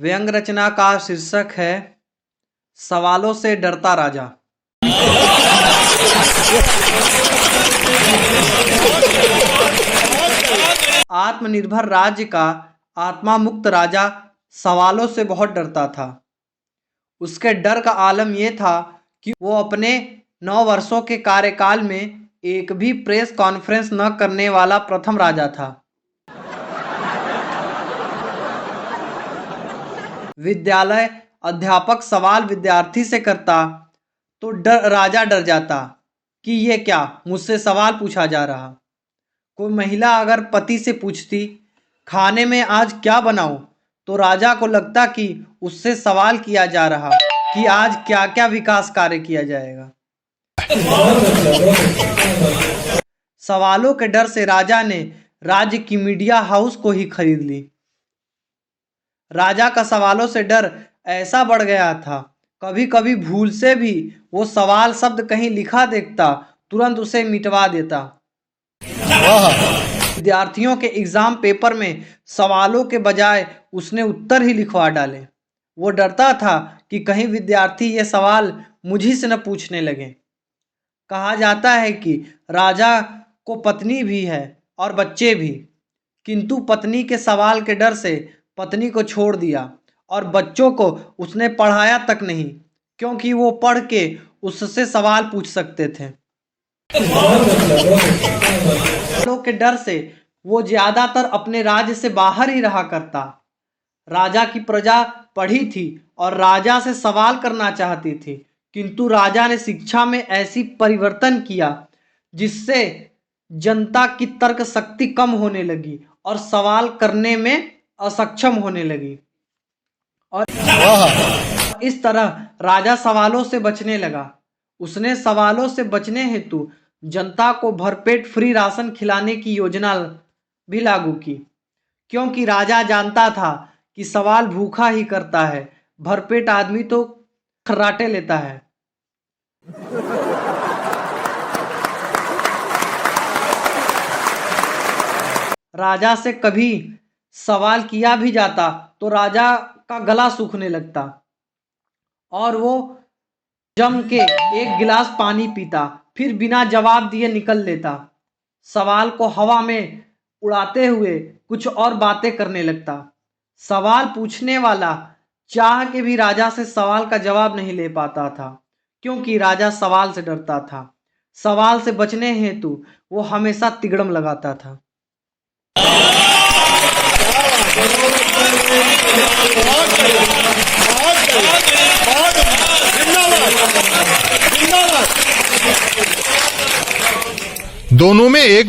व्यंग रचना का शीर्षक है सवालों से डरता राजा। आत्मनिर्भर राज्य का आत्मा मुक्त राजा सवालों से बहुत डरता था। उसके डर का आलम यह था कि वो अपने 9 वर्षों के कार्यकाल में एक भी प्रेस कॉन्फ्रेंस न करने वाला प्रथम राजा था। विद्यालय अध्यापक सवाल विद्यार्थी से करता तो राजा डर जाता कि ये क्या मुझसे सवाल पूछा जा रहा। कोई महिला अगर पति से पूछती खाने में आज क्या बनाऊं, तो राजा को लगता कि उससे सवाल किया जा रहा कि आज क्या क्या विकास कार्य किया जाएगा। सवालों के डर से राजा ने राज्य की मीडिया हाउस को ही खरीद ली। राजा का सवालों से डर ऐसा बढ़ गया था, कभी कभी भूल से भी वो सवाल शब्द कहीं लिखा देखता तुरंत उसे मिटवा देता। विद्यार्थियों के एग्जाम पेपर में सवालों के बजाय उसने उत्तर ही लिखवा डाले। वो डरता था कि कहीं विद्यार्थी ये सवाल मुझी से न पूछने लगे। कहा जाता है कि राजा को पत्नी भी है और बच्चे भी, किंतु पत्नी के सवाल के डर से पत्नी को छोड़ दिया और बच्चों को उसने पढ़ाया तक नहीं, क्योंकि वो पढ़ के उससे सवाल पूछ सकते थे। सवालों के डर से वो ज्यादातर अपने राज्य से बाहर ही रहा करता। राजा की प्रजा पढ़ी थी और राजा से सवाल करना चाहती थी, किंतु राजा ने शिक्षा में ऐसी परिवर्तन किया जिससे जनता की तर्क शक्ति कम होने लगी और सवाल करने में असक्षम होने लगी। और इस तरह राजा सवालों से बचने लगा। उसने सवालों से बचने हेतु जनता को भरपेट फ्री राशन खिलाने की योजना भी लागू की, क्योंकि राजा जानता था कि सवाल भूखा ही करता है, भरपेट आदमी तो खर्राटे लेता है। राजा से कभी सवाल किया भी जाता तो राजा का गला सूखने लगता और वो जम के एक गिलास पानी पीता, फिर बिना जवाब दिए निकल लेता। सवाल को हवा में उड़ाते हुए कुछ और बातें करने लगता। सवाल पूछने वाला चाह के भी राजा से सवाल का जवाब नहीं ले पाता था, क्योंकि राजा सवाल से डरता था। सवाल से बचने हेतु वो हमेशा तिगड़म लगाता था। दोनों में एक